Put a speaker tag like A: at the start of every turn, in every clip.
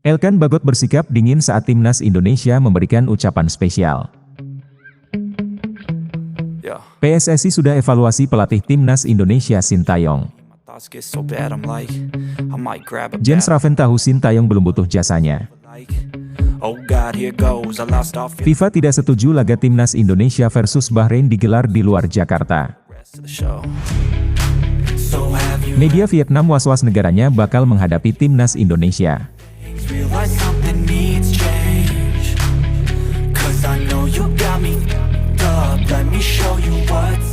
A: Elkan Bagot bersikap dingin saat timnas Indonesia memberikan ucapan spesial. PSSI sudah evaluasi pelatih timnas Indonesia Sintayong. Jens Raven tahu Sintayong belum butuh jasanya. FIFA tidak setuju laga timnas Indonesia versus Bahrain digelar di luar Jakarta. Media Vietnam was-was negaranya bakal menghadapi timnas Indonesia.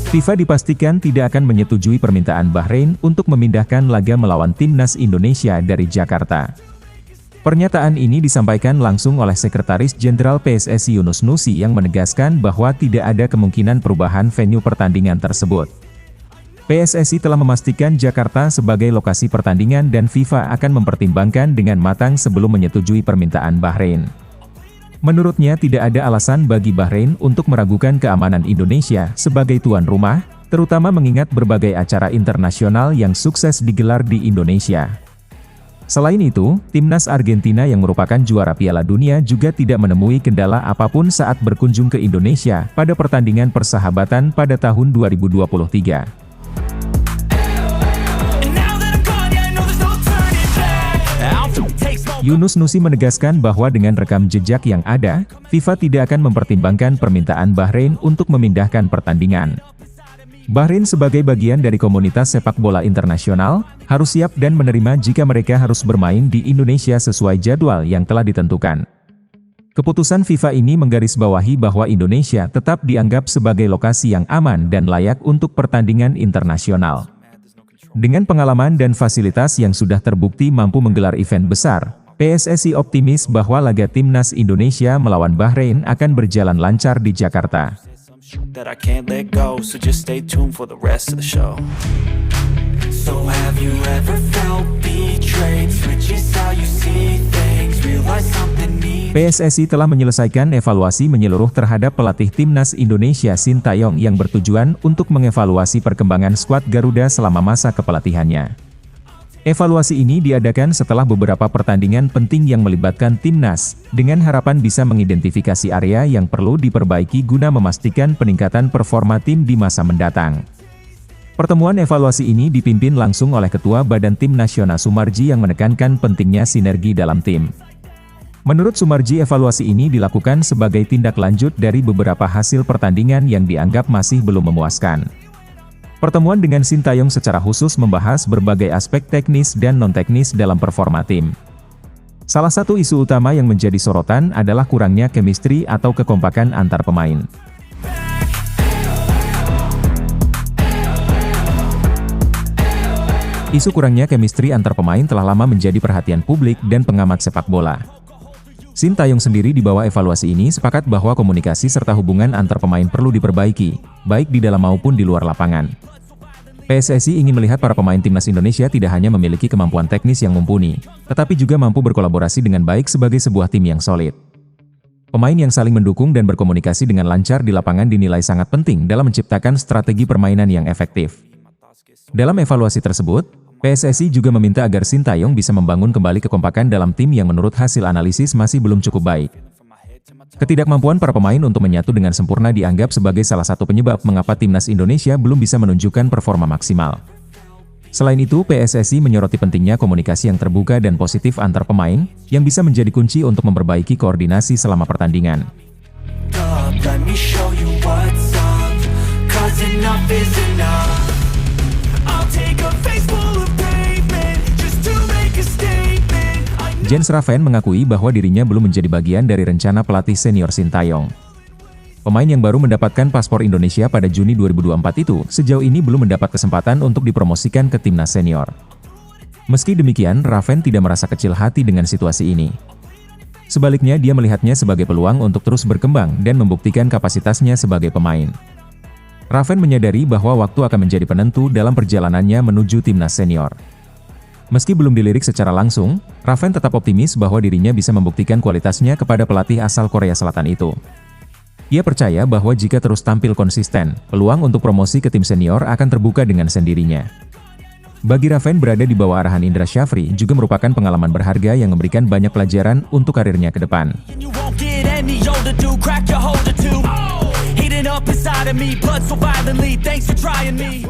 A: FIFA dipastikan tidak akan menyetujui permintaan Bahrain untuk memindahkan laga melawan timnas Indonesia dari Jakarta. Pernyataan ini disampaikan langsung oleh Sekretaris Jenderal PSSI Yunus Nusi yang menegaskan bahwa tidak ada kemungkinan perubahan venue pertandingan tersebut. PSSI telah memastikan Jakarta sebagai lokasi pertandingan dan FIFA akan mempertimbangkan dengan matang sebelum menyetujui permintaan Bahrain. Menurutnya tidak ada alasan bagi Bahrain untuk meragukan keamanan Indonesia sebagai tuan rumah, terutama mengingat berbagai acara internasional yang sukses digelar di Indonesia. Selain itu, timnas Argentina yang merupakan juara Piala Dunia juga tidak menemui kendala apapun saat berkunjung ke Indonesia pada pertandingan persahabatan pada tahun 2023. Yunus Nusi menegaskan bahwa dengan rekam jejak yang ada, FIFA tidak akan mempertimbangkan permintaan Bahrain untuk memindahkan pertandingan. Bahrain sebagai bagian dari komunitas sepak bola internasional, harus siap dan menerima jika mereka harus bermain di Indonesia sesuai jadwal yang telah ditentukan. Keputusan FIFA ini menggarisbawahi bahwa Indonesia tetap dianggap sebagai lokasi yang aman dan layak untuk pertandingan internasional. Dengan pengalaman dan fasilitas yang sudah terbukti mampu menggelar event besar, PSSI optimis bahwa laga timnas Indonesia melawan Bahrain akan berjalan lancar di Jakarta. PSSI telah menyelesaikan evaluasi menyeluruh terhadap pelatih timnas Indonesia Sintayong yang bertujuan untuk mengevaluasi perkembangan skuad Garuda selama masa kepelatihannya. Evaluasi ini diadakan setelah beberapa pertandingan penting yang melibatkan timnas, dengan harapan bisa mengidentifikasi area yang perlu diperbaiki guna memastikan peningkatan performa tim di masa mendatang. Pertemuan evaluasi ini dipimpin langsung oleh Ketua Badan Tim Nasional Sumarji yang menekankan pentingnya sinergi dalam tim. Menurut Sumarji, evaluasi ini dilakukan sebagai tindak lanjut dari beberapa hasil pertandingan yang dianggap masih belum memuaskan. Pertemuan dengan Sintayong secara khusus membahas berbagai aspek teknis dan non-teknis dalam performa tim. Salah satu isu utama yang menjadi sorotan adalah kurangnya chemistry atau kekompakan antar pemain. Isu kurangnya chemistry antar pemain telah lama menjadi perhatian publik dan pengamat sepak bola. Sintayong sendiri di bawah evaluasi ini sepakat bahwa komunikasi serta hubungan antar pemain perlu diperbaiki, baik di dalam maupun di luar lapangan. PSSI ingin melihat para pemain timnas Indonesia tidak hanya memiliki kemampuan teknis yang mumpuni, tetapi juga mampu berkolaborasi dengan baik sebagai sebuah tim yang solid. Pemain yang saling mendukung dan berkomunikasi dengan lancar di lapangan dinilai sangat penting dalam menciptakan strategi permainan yang efektif. Dalam evaluasi tersebut, PSSI juga meminta agar Sintayong bisa membangun kembali kekompakan dalam tim yang menurut hasil analisis masih belum cukup baik. Ketidakmampuan para pemain untuk menyatu dengan sempurna dianggap sebagai salah satu penyebab mengapa timnas Indonesia belum bisa menunjukkan performa maksimal. Selain itu, PSSI menyoroti pentingnya komunikasi yang terbuka dan positif antar pemain, yang bisa menjadi kunci untuk memperbaiki koordinasi selama pertandingan. Jens Raven mengakui bahwa dirinya belum menjadi bagian dari rencana pelatih senior Sintayong. Pemain yang baru mendapatkan paspor Indonesia pada Juni 2024 itu sejauh ini belum mendapat kesempatan untuk dipromosikan ke timnas senior. Meski demikian, Raven tidak merasa kecil hati dengan situasi ini. Sebaliknya, dia melihatnya sebagai peluang untuk terus berkembang dan membuktikan kapasitasnya sebagai pemain. Raven menyadari bahwa waktu akan menjadi penentu dalam perjalanannya menuju timnas senior. Meski belum dilirik secara langsung, Raven tetap optimis bahwa dirinya bisa membuktikan kualitasnya kepada pelatih asal Korea Selatan itu. Ia percaya bahwa jika terus tampil konsisten, peluang untuk promosi ke tim senior akan terbuka dengan sendirinya. Bagi Raven, berada di bawah arahan Indra Syafri juga merupakan pengalaman berharga yang memberikan banyak pelajaran untuk karirnya ke depan.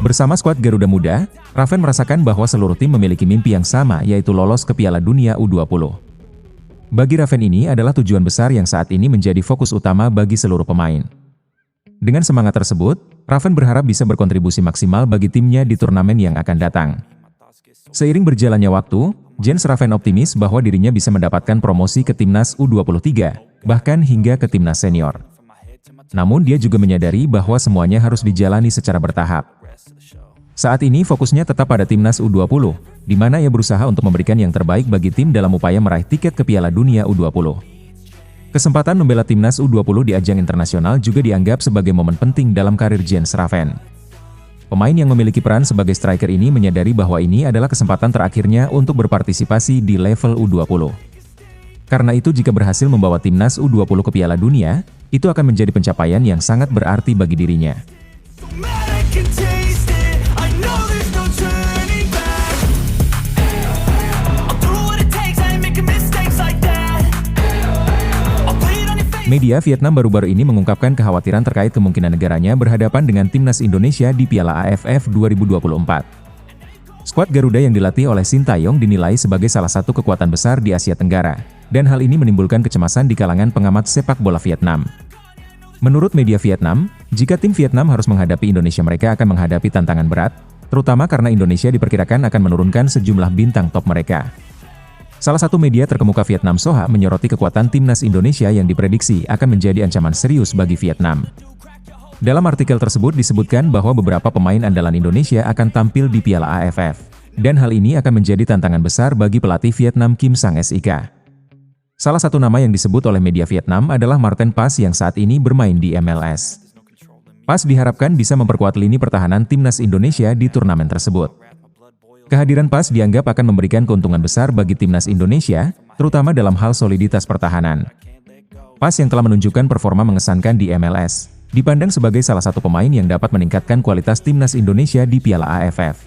A: Bersama skuad Garuda Muda, Raven merasakan bahwa seluruh tim memiliki mimpi yang sama, yaitu lolos ke Piala Dunia U20. Bagi Raven, ini adalah tujuan besar yang saat ini menjadi fokus utama bagi seluruh pemain. Dengan semangat tersebut, Raven berharap bisa berkontribusi maksimal bagi timnya di turnamen yang akan datang. Seiring berjalannya waktu, Jens Raven optimis bahwa dirinya bisa mendapatkan promosi ke timnas U23, bahkan hingga ke timnas senior. Namun dia juga menyadari bahwa semuanya harus dijalani secara bertahap. Saat ini fokusnya tetap pada timnas U20, di mana ia berusaha untuk memberikan yang terbaik bagi tim dalam upaya meraih tiket ke Piala Dunia U20. Kesempatan membela timnas U20 di ajang internasional juga dianggap sebagai momen penting dalam karir Jens Raven. Pemain yang memiliki peran sebagai striker ini menyadari bahwa ini adalah kesempatan terakhirnya untuk berpartisipasi di level U20. Karena itu, jika berhasil membawa timnas U20 ke Piala Dunia, itu akan menjadi pencapaian yang sangat berarti bagi dirinya. Media Vietnam baru-baru ini mengungkapkan kekhawatiran terkait kemungkinan negaranya berhadapan dengan timnas Indonesia di Piala AFF 2024. Skuad Garuda yang dilatih oleh Sintayong dinilai sebagai salah satu kekuatan besar di Asia Tenggara, dan hal ini menimbulkan kecemasan di kalangan pengamat sepak bola Vietnam. Menurut media Vietnam, jika tim Vietnam harus menghadapi Indonesia, mereka akan menghadapi tantangan berat, terutama karena Indonesia diperkirakan akan menurunkan sejumlah bintang top mereka. Salah satu media terkemuka Vietnam, Soha, menyoroti kekuatan timnas Indonesia yang diprediksi akan menjadi ancaman serius bagi Vietnam. Dalam artikel tersebut disebutkan bahwa beberapa pemain andalan Indonesia akan tampil di Piala AFF, dan hal ini akan menjadi tantangan besar bagi pelatih Vietnam Kim Sang-sik. Salah satu nama yang disebut oleh media Vietnam adalah Marten Pas yang saat ini bermain di MLS. Pas diharapkan bisa memperkuat lini pertahanan timnas Indonesia di turnamen tersebut. Kehadiran Pas dianggap akan memberikan keuntungan besar bagi timnas Indonesia, terutama dalam hal soliditas pertahanan. Pas yang telah menunjukkan performa mengesankan di MLS, dipandang sebagai salah satu pemain yang dapat meningkatkan kualitas timnas Indonesia di Piala AFF.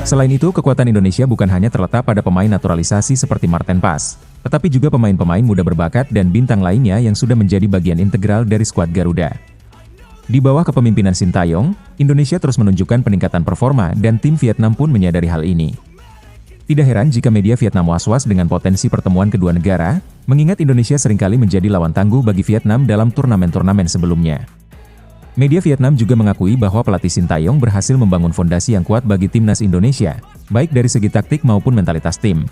A: Selain itu, kekuatan Indonesia bukan hanya terletak pada pemain naturalisasi seperti Marten Pas, tetapi juga pemain-pemain muda berbakat dan bintang lainnya yang sudah menjadi bagian integral dari skuad Garuda. Di bawah kepemimpinan Sintayong, Indonesia terus menunjukkan peningkatan performa dan tim Vietnam pun menyadari hal ini. Tidak heran jika media Vietnam was-was dengan potensi pertemuan kedua negara, mengingat Indonesia seringkali menjadi lawan tangguh bagi Vietnam dalam turnamen-turnamen sebelumnya. Media Vietnam juga mengakui bahwa pelatih Sintayong berhasil membangun fondasi yang kuat bagi timnas Indonesia, baik dari segi taktik maupun mentalitas tim.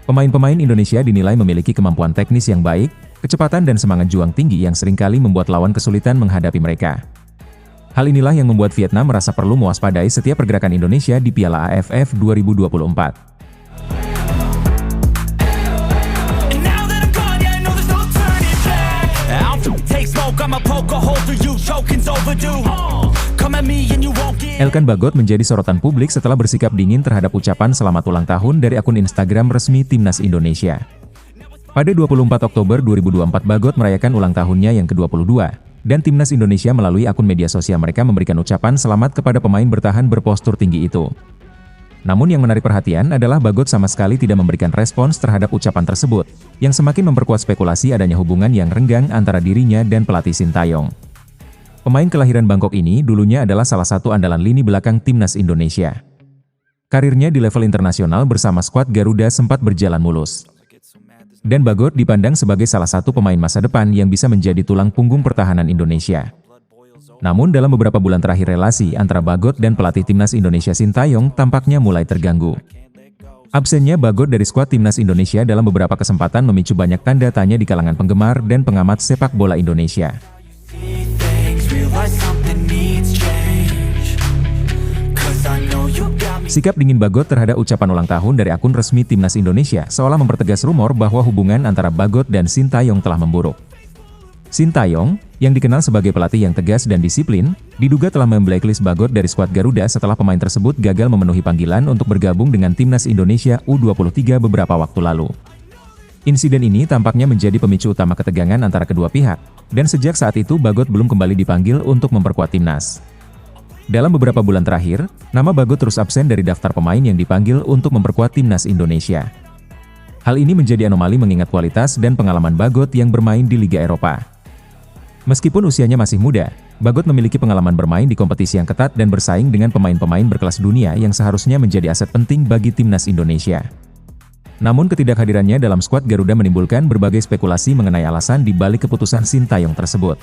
A: Pemain-pemain Indonesia dinilai memiliki kemampuan teknis yang baik, kecepatan dan semangat juang tinggi yang seringkali membuat lawan kesulitan menghadapi mereka. Hal inilah yang membuat Vietnam merasa perlu mewaspadai setiap pergerakan Indonesia di Piala AFF 2024. Elkan Bagot menjadi sorotan publik setelah bersikap dingin terhadap ucapan selamat ulang tahun dari akun Instagram resmi Timnas Indonesia. Pada 24 Oktober 2024, Bagot merayakan ulang tahunnya yang ke-22, dan Timnas Indonesia melalui akun media sosial mereka memberikan ucapan selamat kepada pemain bertahan berpostur tinggi itu. Namun yang menarik perhatian adalah Bagot sama sekali tidak memberikan respons terhadap ucapan tersebut, yang semakin memperkuat spekulasi adanya hubungan yang renggang antara dirinya dan pelatih Sintayong. Pemain kelahiran Bangkok ini dulunya adalah salah satu andalan lini belakang Timnas Indonesia. Karirnya di level internasional bersama skuad Garuda sempat berjalan mulus. Dan Bagot dipandang sebagai salah satu pemain masa depan yang bisa menjadi tulang punggung pertahanan Indonesia. Namun dalam beberapa bulan terakhir relasi antara Bagot dan pelatih Timnas Indonesia Sintayong tampaknya mulai terganggu. Absennya Bagot dari skuad Timnas Indonesia dalam beberapa kesempatan memicu banyak tanda tanya di kalangan penggemar dan pengamat sepak bola Indonesia. Sikap dingin Bagot terhadap ucapan ulang tahun dari akun resmi Timnas Indonesia seolah mempertegas rumor bahwa hubungan antara Bagot dan Sintayong telah memburuk. Sintayong, yang dikenal sebagai pelatih yang tegas dan disiplin, diduga telah memblacklist Bagot dari skuad Garuda setelah pemain tersebut gagal memenuhi panggilan untuk bergabung dengan Timnas Indonesia U23 beberapa waktu lalu. Insiden ini tampaknya menjadi pemicu utama ketegangan antara kedua pihak, dan sejak saat itu Bagot belum kembali dipanggil untuk memperkuat timnas. Dalam beberapa bulan terakhir, nama Bagot terus absen dari daftar pemain yang dipanggil untuk memperkuat timnas Indonesia. Hal ini menjadi anomali mengingat kualitas dan pengalaman Bagot yang bermain di Liga Eropa. Meskipun usianya masih muda, Bagot memiliki pengalaman bermain di kompetisi yang ketat dan bersaing dengan pemain-pemain berkelas dunia yang seharusnya menjadi aset penting bagi timnas Indonesia. Namun ketidakhadirannya dalam skuad Garuda menimbulkan berbagai spekulasi mengenai alasan di balik keputusan Sintayong tersebut.